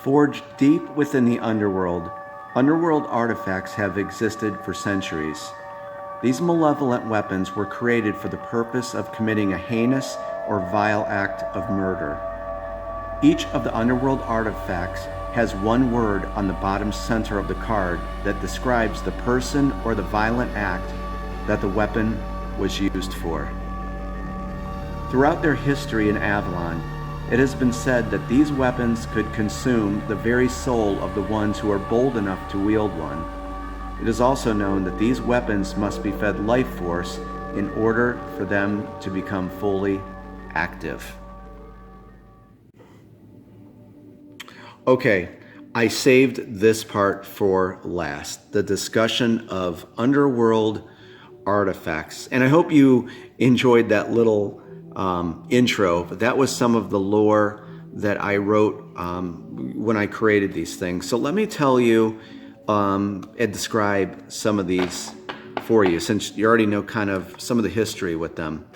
Forged deep within the underworld, Underworld artifacts have existed for centuries. These malevolent weapons were created for the purpose of committing a heinous or vile act of murder. Each of the Underworld artifacts has one word on the bottom center of the card that describes the person or the violent act that the weapon was used for. Throughout their history in Avalon, it has been said that these weapons could consume the very soul of the ones who are bold enough to wield one. It is also known that these weapons must be fed life force in order for them to become fully active. Okay, I saved this part for last, the discussion of Underworld Artifacts. And I hope you enjoyed that little intro, but that was some of the lore that I wrote when I created these things. So let me tell you and describe some of these for you, since you already know kind of some of the history with them.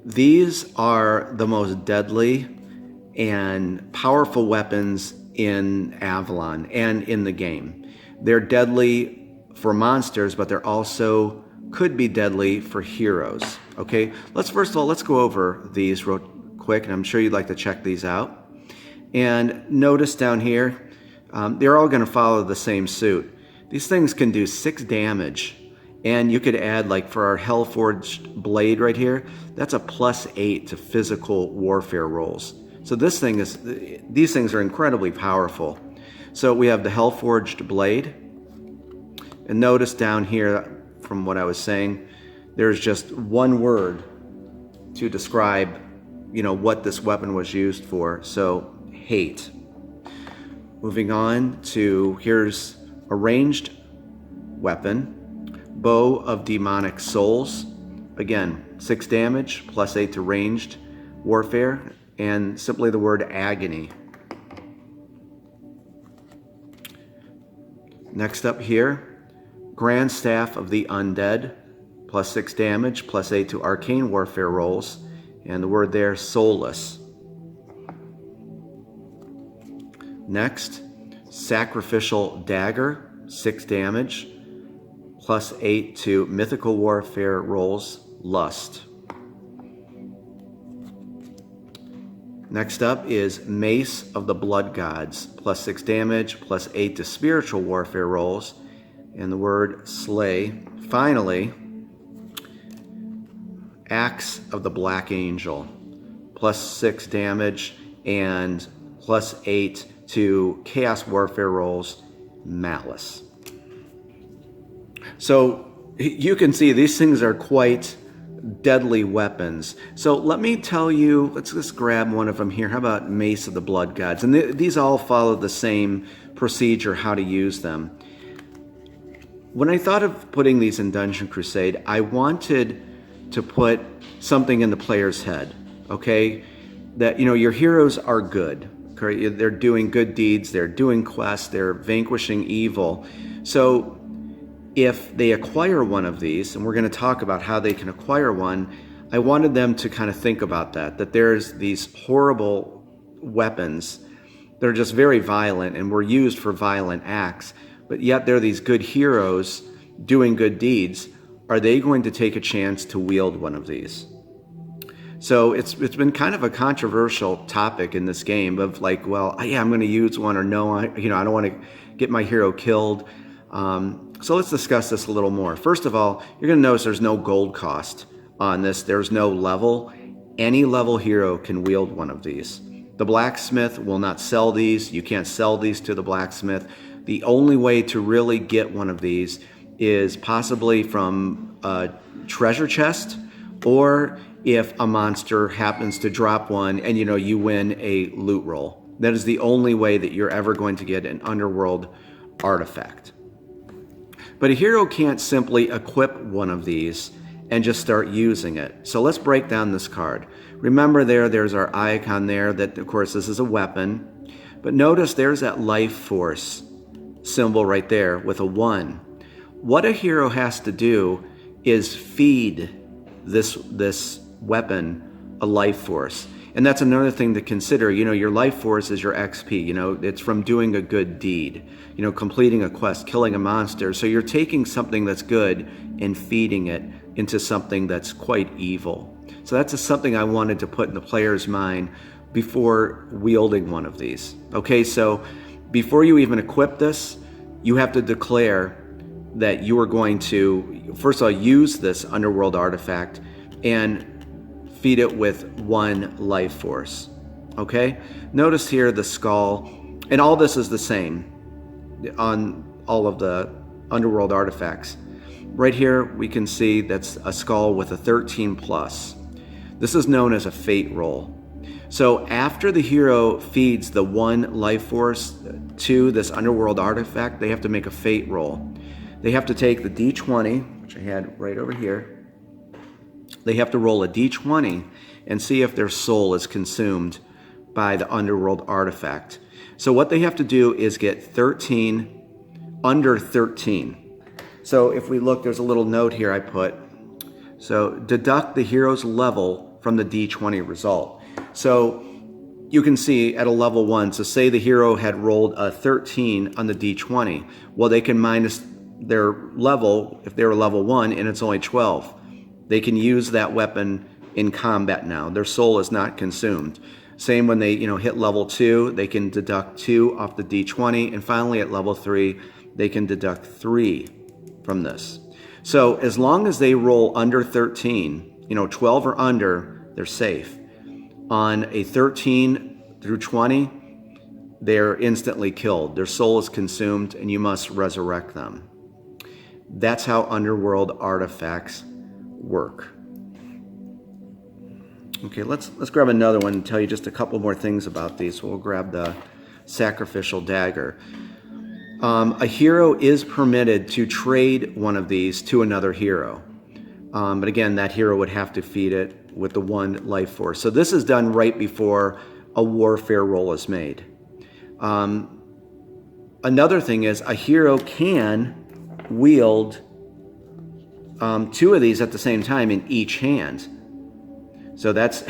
These are the most deadly and powerful weapons in Avalon and in the game. They're deadly for monsters, but they're also could be deadly for heroes. Okay, first of all, let's go over these real quick, and I'm sure you'd like to check these out. And notice down here, they're all going to follow the same suit. These things can do 6 damage, and you could add, like for our Hellforged blade right here, that's a +8 to physical warfare rolls. So these things are incredibly powerful. So we have the Hellforged blade, and notice down here, from what I was saying, there's just one word to describe, what this weapon was used for. So hate. Moving on to, here's a ranged weapon, Bow of Demonic Souls. Again, 6 damage, +8 to ranged warfare, and simply the word agony. Next up here, Grand Staff of the Undead, +6 damage, +8 to arcane warfare rolls, and the word there, soulless. Next, Sacrificial Dagger, 6 damage, +8 to mythical warfare rolls, lust. Next up is Mace of the Blood Gods, +6 damage, +8 to spiritual warfare rolls, and the word slay. Finally, Axe of the Black Angel, +6 damage and +8 to chaos warfare rolls, malice. So you can see these things are quite deadly weapons. So let me tell you, let's just grab one of them here. How about Mace of the Blood Gods? And these all follow the same procedure, how to use them. When I thought of putting these in Dungeon Crusade, I wanted to put something in the player's head, okay? That, your heroes are good, okay? They're doing good deeds, they're doing quests, they're vanquishing evil. So if they acquire one of these, and we're going to talk about how they can acquire one, I wanted them to kind of think about that there's these horrible weapons that are just very violent and were used for violent acts, but yet they're these good heroes doing good deeds. Are they going to take a chance to wield one of these? So it's been kind of a controversial topic in this game of like, well, yeah, I'm going to use one, or no, I don't want to get my hero killed. So let's discuss this a little more. First of all, you're going to notice there's no gold cost on this. There's no level. Any level hero can wield one of these. The blacksmith will not sell these. You can't sell these to the blacksmith. The only way to really get one of these is possibly from a treasure chest, or if a monster happens to drop one and you win a loot roll. That is the only way that you're ever going to get an Underworld artifact. But a hero can't simply equip one of these and just start using it. So let's break down this card. Remember there's our icon there that, of course, this is a weapon. But notice there's that life force symbol right there with a 1. What a hero has to do is feed this weapon a life force. And that's another thing to consider. You know, your life force is your XP. You know, it's from doing a good deed, you know, completing a quest, killing a monster. So you're taking something that's good and feeding it into something that's quite evil. So that's just something I wanted to put in the player's mind before wielding one of these. Okay, so before you even equip this, you have to declare that you are going to, first of all, use this Underworld Artifact and feed it with 1 life force. Okay? Notice here the skull, and all this is the same on all of the Underworld Artifacts. Right here we can see that's a skull with a 13 plus. This is known as a fate roll. So after the hero feeds the 1 life force to this Underworld Artifact, they have to make a fate roll. They have to take the D20, which I had right over here. They have to roll a D20 and see if their soul is consumed by the Underworld Artifact. So what they have to do is get 13 under 13. So if we look, there's a little note here I put. So deduct the hero's level from the D20 result. So you can see at a level 1, so say the hero had rolled a 13 on the D20. Well, they can minus their level if they were level 1 and it's only 12. They can use that weapon in combat now. Their soul is not consumed. Same when they, you know, hit level 2, they can deduct 2 off the D20, and finally at level 3, they can deduct 3 from this. So as long as they roll under 13, you know, 12 or under, they're safe. On a 13 through 20, they're instantly killed. Their soul is consumed, and you must resurrect them. That's how Underworld Artifacts work. Okay, let's grab another one and tell you just a couple more things about these. So we'll grab the Sacrificial Dagger. A hero is permitted to trade one of these to another hero. But again, that hero would have to feed it with the 1 life force. So this is done right before a warfare roll is made. Another thing is a hero can wield 2 of these at the same time in each hand. So that's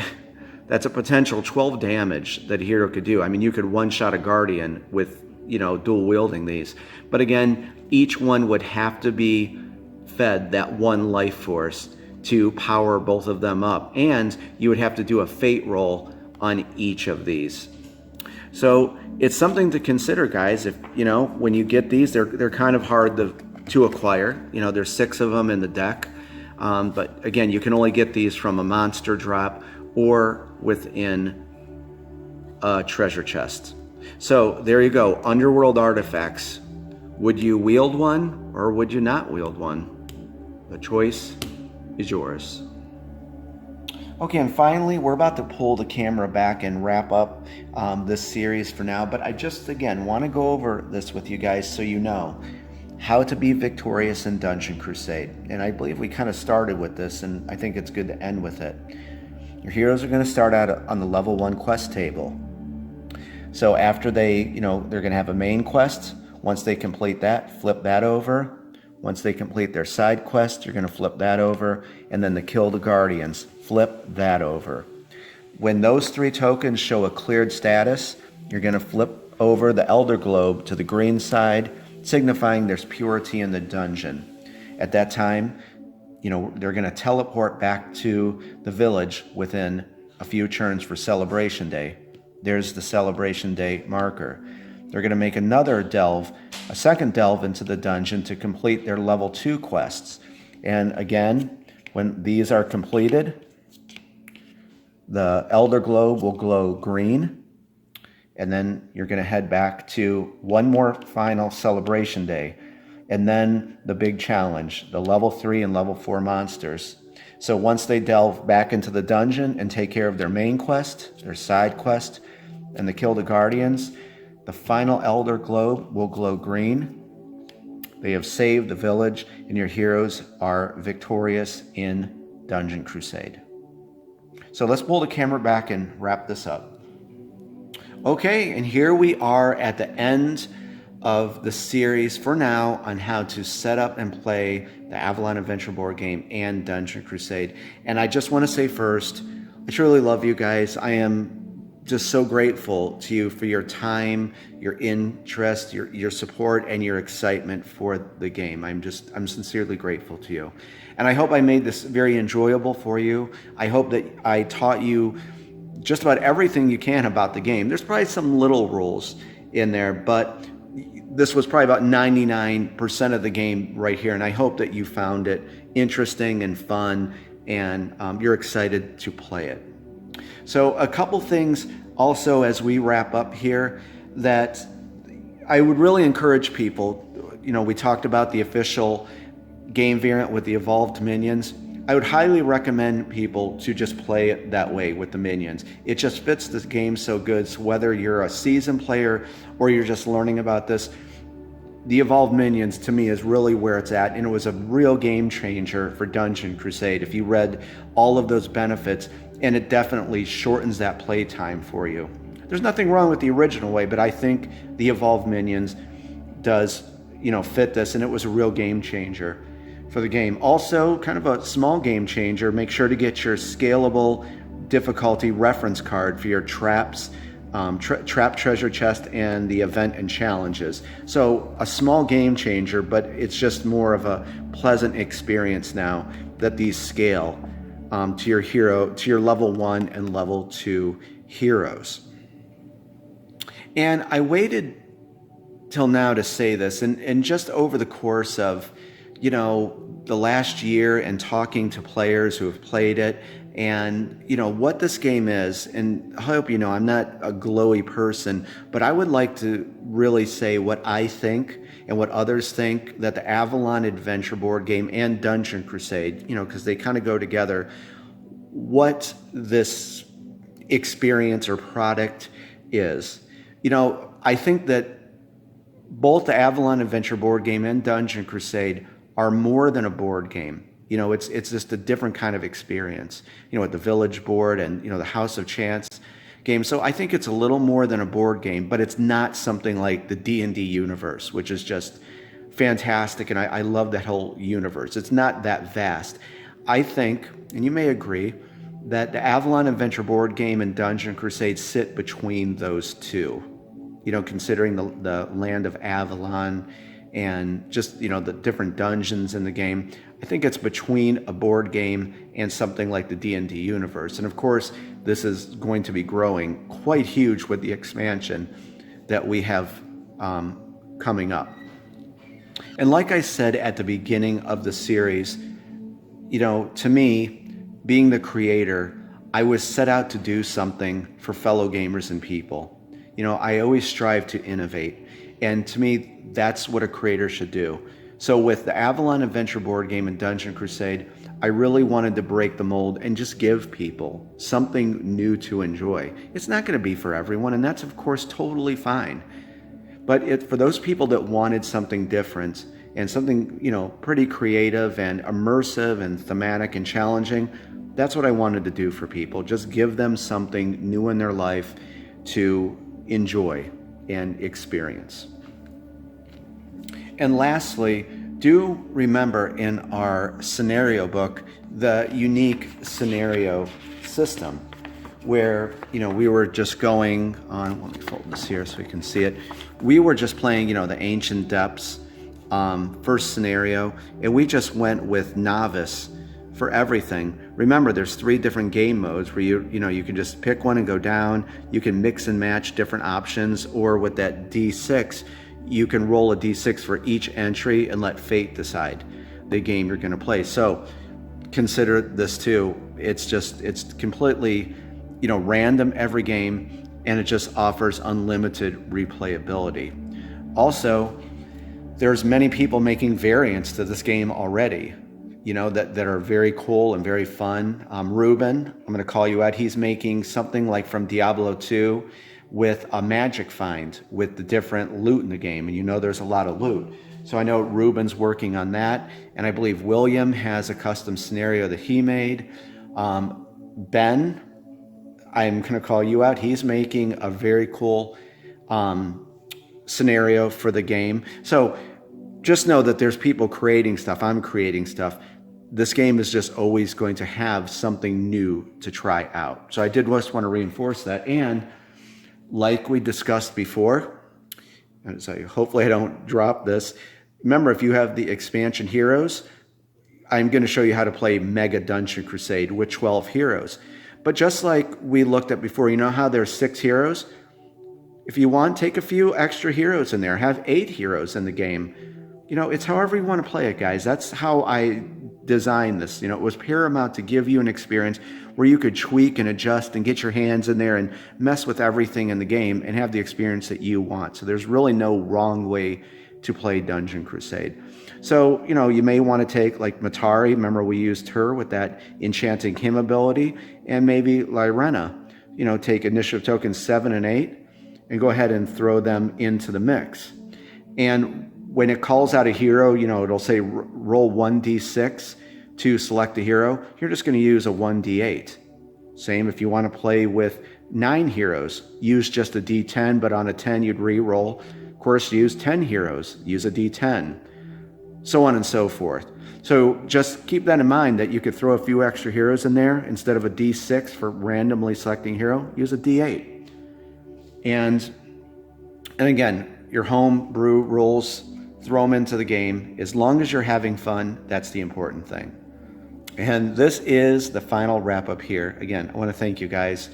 a potential 12 damage that a hero could do. I mean, you could one-shot a Guardian with, you know, dual wielding these. But again, each one would have to be fed that 1 life force to power both of them up. And you would have to do a fate roll on each of these. So it's something to consider, guys. If, you know, when you get these, they're kind of hard to acquire. You know, there's 6 of them in the deck. But again, you can only get these from a monster drop or within a treasure chest. So there you go, Underworld Artifacts. Would you wield one or would you not wield one? The choice is yours. Okay, and finally, we're about to pull the camera back and wrap up this series for now. But I just, again, want to go over this with you guys so you know how to be victorious in Dungeon Crusade. And I believe we kind of started with this, and I think it's good to end with it. Your heroes are going to start out on the level 1 quest table. So after they, you know, they're going to have a main quest. Once they complete that, flip that over. Once they complete their side quest, you're going to flip that over. And then the Kill the Guardians, flip that over. When those 3 tokens show a cleared status, you're going to flip over the Elder Globe to the green side, signifying there's purity in the dungeon. At that time, you know, they're going to teleport back to the village within a few turns for Celebration Day. There's the Celebration Day marker. They're going to make another delve, a second delve into the dungeon to complete their level 2 quests. And again, when these are completed, the Elder Globe will glow green. And then you're going to head back to one more final Celebration Day. And then the big challenge, the level 3 and level 4 monsters. So once they delve back into the dungeon and take care of their main quest, their side quest, and the Kill the Guardians, the final Elder Globe will glow green. They have saved the village, and your heroes are victorious in Dungeon Crusade. So let's pull the camera back and wrap this up. Okay, and here we are at the end of the series for now on how to set up and play the Avalon Adventure board game and Dungeon Crusade. And I just want to say first, I truly love you guys. I am just so grateful to you for your time, your interest, your support, and your excitement for the game. I'm sincerely grateful to you. And I hope I made this very enjoyable for you. I hope that I taught you just about everything you can about the game. There's probably some little rules in there, but this was probably about 99% of the game right here. And I hope that you found it interesting and fun, and you're excited to play it. So a couple things also as we wrap up here that I would really encourage people. We talked about the official game variant with the evolved minions. I would highly recommend people to just play it that way with the minions. It just fits this game so good. So whether you're a seasoned player or you're just learning about this, the evolved minions to me is really where it's at, and it was a real game changer for Dungeon Crusade if you read all of those benefits, and it definitely shortens that play time for you. There's nothing wrong with the original way, but I think the evolved minions does fit this, and it was a real game changer for the game. Also, kind of a small game changer, make sure to get your scalable difficulty reference card for your traps, trap treasure chest, and the event and challenges. So a small game changer, but it's just more of a pleasant experience now that these scale to your level 1 and level 2 heroes. And I waited till now to say this, and just over the course of the last year and talking to players who have played it, and what this game is, and I hope I'm not a glowy person, but I would like to really say what I think and what others think that the Avalon Adventure board game and Dungeon Crusade, because they kind of go together, what this experience or product is. I think that both the Avalon Adventure board game and Dungeon Crusade are more than a board game. It's just a different kind of experience, with the village board and, the House of Chance game. So I think it's a little more than a board game, but it's not something like the D&D universe, which is just fantastic. And I love that whole universe. It's not that vast. I think, and you may agree, that the Avalon Adventure board game and Dungeon Crusade sit between those two, considering the land of Avalon and just, the different dungeons in the game. I think it's between a board game and something like the D&D universe. And of course, this is going to be growing quite huge with the expansion that we have coming up. And like I said at the beginning of the series, to me, being the creator, I was set out to do something for fellow gamers and people. I always strive to innovate. And to me, that's what a creator should do. So with the Avalon Adventure board game and Dungeon Crusade, I really wanted to break the mold and just give people something new to enjoy. It's not going to be for everyone, and that's of course totally fine. But for those people that wanted something different and something, pretty creative and immersive and thematic and challenging, that's what I wanted to do for people. Just give them something new in their life to enjoy and experience. And lastly, do remember in our scenario book the unique scenario system where, we were just going on, let me fold this here so we can see it. We were just playing, the Ancient Depths first scenario, and we just went with Novice for everything. Remember, there's 3 different game modes where you can just pick one and go down. You can mix and match different options, or with that D6, you can roll a D6 for each entry and let fate decide the game you're going to play. So consider this too. It's completely, random every game, and it just offers unlimited replayability. Also, there's many people making variants to this game already, that are very cool and very fun. Ruben, I'm going to call you out. He's making something like from Diablo 2 with a magic find with the different loot in the game. And there's a lot of loot. So I know Ruben's working on that. And I believe William has a custom scenario that he made. Ben, I'm going to call you out. He's making a very cool scenario for the game. So just know that there's people creating stuff. I'm creating stuff. this game is just always going to have something new to try out. So I did just want to reinforce that. And like we discussed before, so hopefully I don't drop this. Remember, if you have the expansion heroes, I'm going to show you how to play Mega Dungeon Crusade with 12 heroes. But just like we looked at before, you know how there's 6 heroes? If you want, take a few extra heroes in there. Have 8 heroes in the game. You know, it's however you want to play it, guys. That's how I designed this. You know, it was paramount to give you an experience where you could tweak and adjust and get your hands in there and mess with everything in the game and have the experience that you want. So there's really no wrong way to play Dungeon Crusade. So, you know, you may want to take like Matari. Remember, we used her with that enchanting hymn ability, and maybe Lyrena. You know, take initiative tokens 7 and 8 and go ahead and throw them into the mix. And when it calls out a hero, you know, it'll say roll 1d6 to select a hero. You're just going to use a 1d8. Same if you want to play with 9 heroes, use just a d10, but on a 10 you'd re-roll. Of course, use 10 heroes, use a d10, so on and so forth. So just keep that in mind, that you could throw a few extra heroes in there. Instead of a d6 for randomly selecting hero, use a d8. And again, your home brew rules, throw them into the game. As long as you're having fun, that's the important thing. And this is the final wrap up here. Again, I want to thank you guys.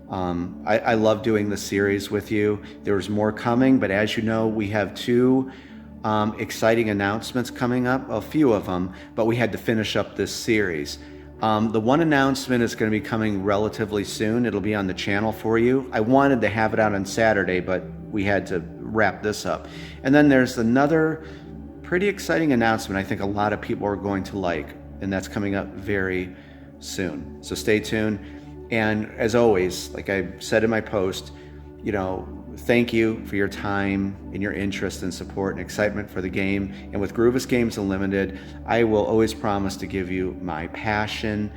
I love doing this series with you. There's more coming, but as you know, we have 2 exciting announcements coming up, a few of them, but we had to finish up this series. The one announcement is going to be coming relatively soon. It'll be on the channel for you. I wanted to have it out on Saturday, but we had to wrap this up. And then there's another pretty exciting announcement I think a lot of people are going to like, and that's coming up very soon. So stay tuned. And as always, like I said in my post, you know, thank you for your time and your interest and support and excitement for the game. And with Groovis Games Unlimited, I will always promise to give you my passion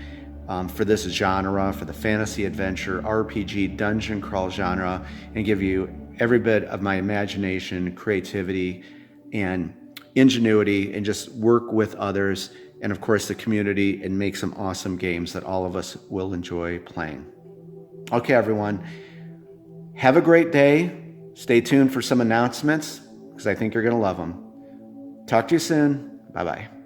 for this genre, for the fantasy adventure, RPG, dungeon crawl genre, and give you every bit of my imagination, creativity, and ingenuity, and just work with others and of course the community, and make some awesome games that all of us will enjoy playing. Okay, everyone, have a great day. Stay tuned for some announcements because I think you're going to love them. Talk to you soon. Bye-bye.